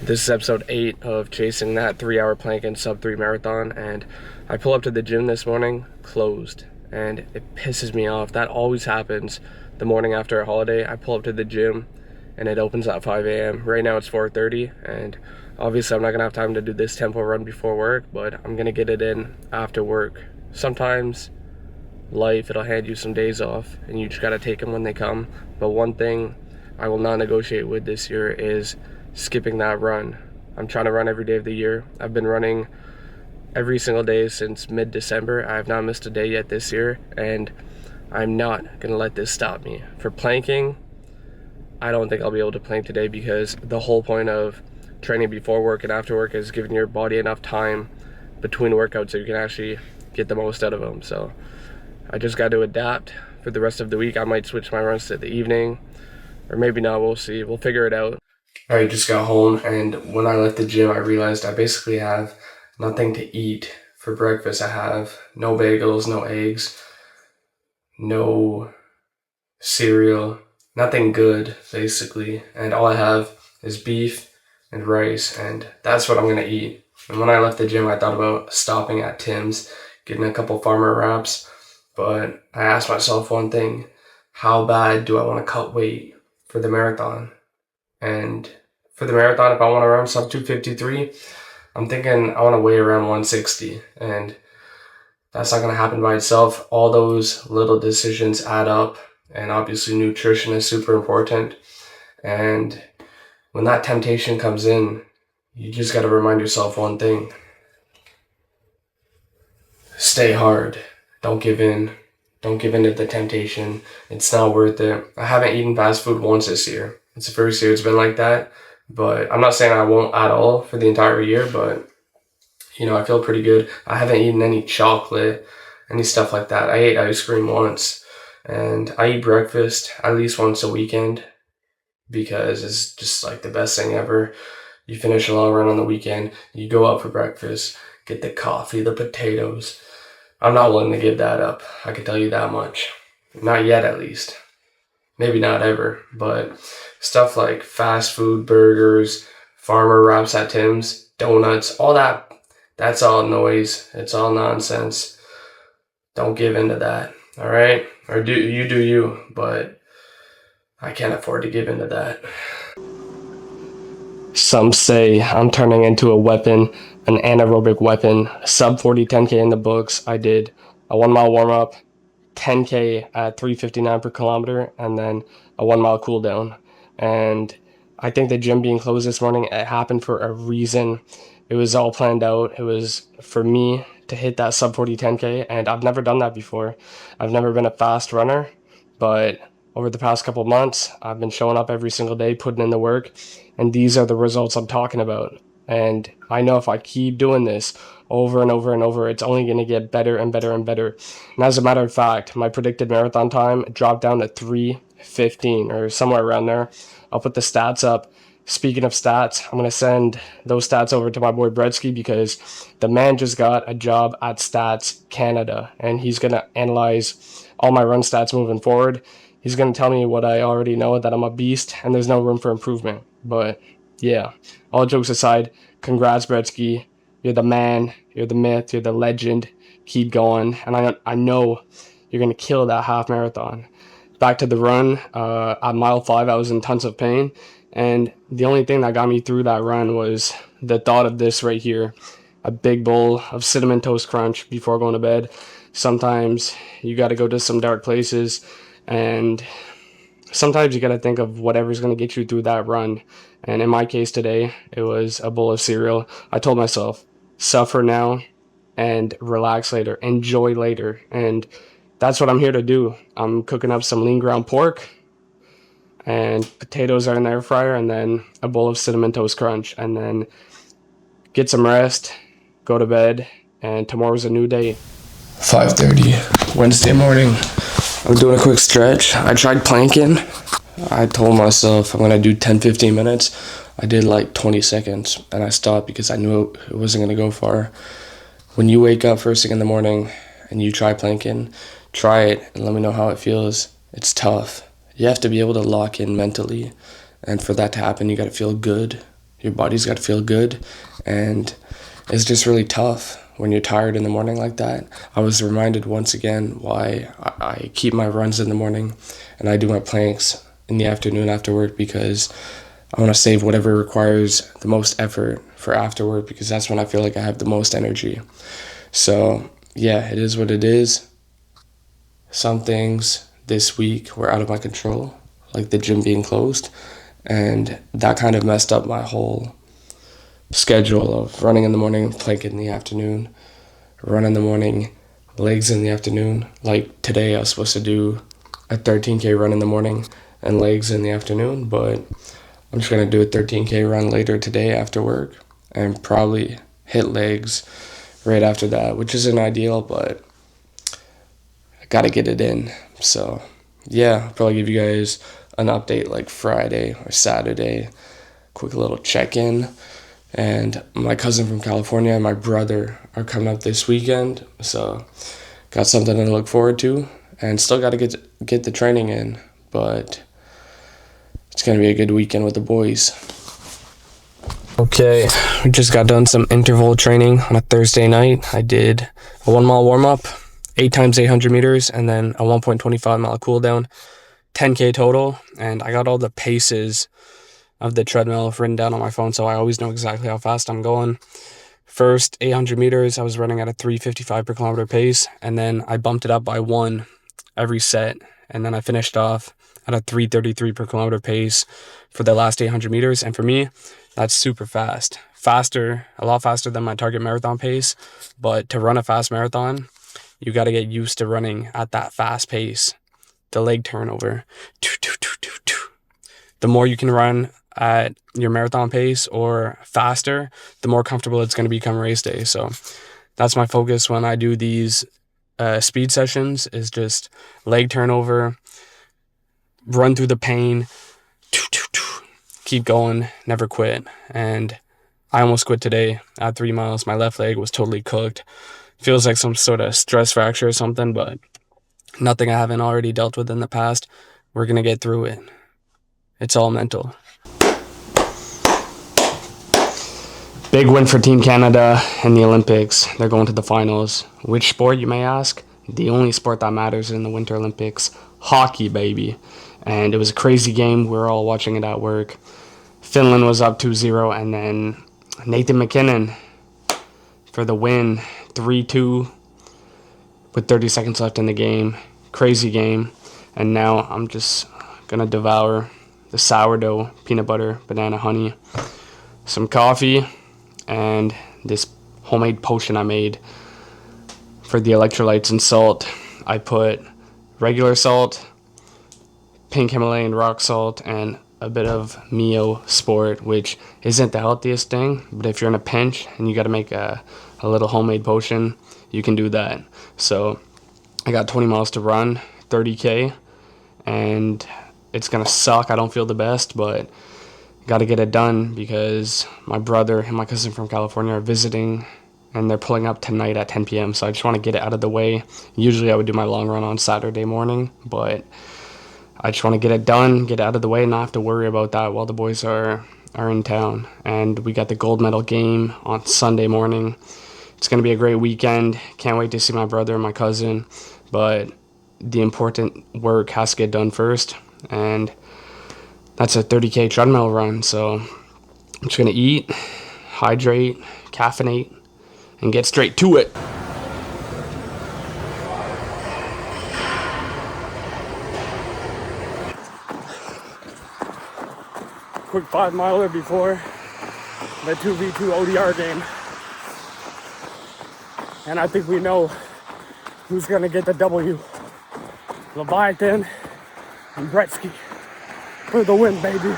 This is episode 8 of chasing that 3-hour plank and sub 3 marathon, and I pull up to the gym this morning, closed, and it pisses me off. That always happens the morning after a holiday. I pull up to the gym and it opens at 5 a.m. Right now it's 4:30, and obviously I'm not gonna have time to do this tempo run before work, but I'm gonna get it in after work. Sometimes life, it'll hand you some days off and you just gotta take them when they come. But one thing I will not negotiate with this year is skipping that run. I'm trying to run every day of the year. I've been running every single day since mid-December. I have not missed a day yet this year, and I'm not gonna let this stop me. For planking, I don't think I'll be able to plank today because the whole point of training before work and after work is giving your body enough time between workouts so you can actually get the most out of them. So I just got to adapt for the rest of the week. I might switch my runs to the evening, or maybe not. We'll see. We'll figure it out. I just got home, and when I left the gym, I realized I basically have nothing to eat for breakfast. I have no bagels, no eggs, no cereal, nothing good, basically. And all I have is beef and rice, and that's what I'm gonna eat. And when I left the gym, I thought about stopping at Tim's, getting a couple farmer wraps, but I asked myself one thing: how bad do I want to cut weight for the marathon? And for the marathon, if I want to run sub 253, I'm thinking I want to weigh around 160. And that's not going to happen by itself. All those little decisions add up. And obviously, nutrition is super important. And when that temptation comes in, you just got to remind yourself one thing: stay hard. Don't give in. Don't give in to the temptation. It's not worth it. I haven't eaten fast food once this year. It's the first year it's been like that. But I'm not saying I won't at all for the entire year, but I feel pretty good. I haven't eaten any chocolate, any stuff like that. I ate ice cream once, and I eat breakfast at least once a weekend because it's just like the best thing ever. You finish a long run on the weekend, you go out for breakfast, get the coffee, the potatoes. I'm not willing to give that up. I can tell you that much. Not yet, at least. Maybe not ever, but stuff like fast food, burgers, farmer wraps at Tim's, donuts, all that, that's all noise. It's all nonsense. Don't give in to that, all right? Or do you, but I can't afford to give in to that. Some say I'm turning into a weapon, an anaerobic weapon. Sub 40 10K in the books. I did a 1 mile warm up, 10K at 3:59 per kilometer, and then a 1 mile cool down. And I think the gym being closed this morning, it happened for a reason. It was all planned out. It was for me to hit that sub 40 10K, and I've never done that before. I've never been a fast runner, but over the past couple months, I've been showing up every single day, putting in the work, and these are the results I'm talking about. And I know if I keep doing this over and over and over, it's only going to get better and better and better. And as a matter of fact, my predicted marathon time dropped down to 3:15 or somewhere around there. I'll put the stats up. Speaking of stats, I'm going to send those stats over to my boy Bretsky because the man just got a job at Stats Canada, and he's going to analyze all my run stats moving forward. He's going to tell me what I already know, that I'm a beast and there's no room for improvement. But yeah, all jokes aside, congrats, Bretsky. You're the man, you're the myth, you're the legend. Keep going. And I know you're going to kill that half marathon. Back to the run, at mile 5, I was in tons of pain. And the only thing that got me through that run was the thought of this right here: a big bowl of Cinnamon Toast Crunch before going to bed. Sometimes you got to go to some dark places, and sometimes you got to think of whatever's going to get you through that run. And in my case today, it was a bowl of cereal. I told myself, suffer now and relax later, enjoy later. And that's what I'm here to do. I'm cooking up some lean ground pork, and potatoes are in the air fryer, and then a bowl of Cinnamon Toast Crunch, and then get some rest, go to bed, and tomorrow's a new day. 5:30, Wednesday morning. I'm doing a quick stretch. I tried planking. I told myself I'm going to do 10-15 minutes. I did like 20 seconds, and I stopped because I knew it wasn't going to go far. When you wake up first thing in the morning and you try planking, try it and let me know how it feels. It's tough. You have to be able to lock in mentally, and for that to happen, you got to feel good. Your body's got to feel good, and it's just really tough when you're tired in the morning like that. I was reminded once again why I keep my runs in the morning and I do my planks in the afternoon after work, because I want to save whatever requires the most effort for after work, because that's when I feel like I have the most energy. So yeah, it is what it is. Some things this week were out of my control, like the gym being closed, and that kind of messed up my whole schedule of running in the morning, plank in the afternoon, run in the morning, legs in the afternoon. Like today I was supposed to do a 13K run in the morning and legs in the afternoon, but I'm just going to do a 13K run later today after work and probably hit legs right after that, which isn't ideal, but I got to get it in. So yeah, I'll probably give you guys an update like Friday or Saturday, quick little check-in. And my cousin from California and my brother are coming up this weekend, so got something to look forward to, and still got to get the training in, but it's going to be a good weekend with the boys. Okay, we just got done some interval training on a Thursday night. I did a 1 mile warm-up, 8 times 800 meters, and then a 1.25 mile cool down, 10K total, and I got all the paces of the treadmill written down on my phone, so I always know exactly how fast I'm going. First 800 meters, I was running at a 3:55 per kilometer pace, and then I bumped it up by 1 every set, and then I finished off at a 3:33 per kilometer pace for the last 800 meters, and for me, that's super fast. Faster, a lot faster than my target marathon pace, but to run a fast marathon, you got to get used to running at that fast pace. The leg turnover. The more you can run at your marathon pace or faster, the more comfortable it's going to become race day. So that's my focus when I do these speed sessions, is just leg turnover, run through the pain, keep going, never quit. And I almost quit today at 3 miles. My left leg was totally cooked. Feels like some sort of stress fracture or something, but nothing I haven't already dealt with in the past. We're going to get through it. It's all mental. Big win for Team Canada in the Olympics. They're going to the finals. Which sport, you may ask? The only sport that matters in the Winter Olympics. Hockey, baby. And it was a crazy game. We were all watching it at work. Finland was up 2-0, and then Nathan MacKinnon for the win, 3-2 with 30 seconds left in the game. Crazy game. And now I'm just going to devour the sourdough, peanut butter, banana, honey, some coffee, and this homemade potion I made for the electrolytes and salt. I put regular salt, pink Himalayan rock salt, and a bit of Mio Sport, which isn't the healthiest thing, but if you're in a pinch and you got to make a little homemade potion, you can do that. So I got 20 miles to run, 30K, and it's going to suck. I don't feel the best, but got to get it done because my brother and my cousin from California are visiting, and they're pulling up tonight at 10 p.m., so I just want to get it out of the way. Usually I would do my long run on Saturday morning, but I just want to get it done, get it out of the way, and not have to worry about that while the boys are in town. And we got the gold medal game on Sunday morning. It's going to be a great weekend. Can't wait to see my brother and my cousin, but the important work has to get done first, and that's a 30K treadmill run. So I'm just going to eat, hydrate, caffeinate, and get straight to it. Quick 5 miler before the 2v2 ODR game. And I think we know who's going to get the W. Leviathan and Gretzky for the win, baby.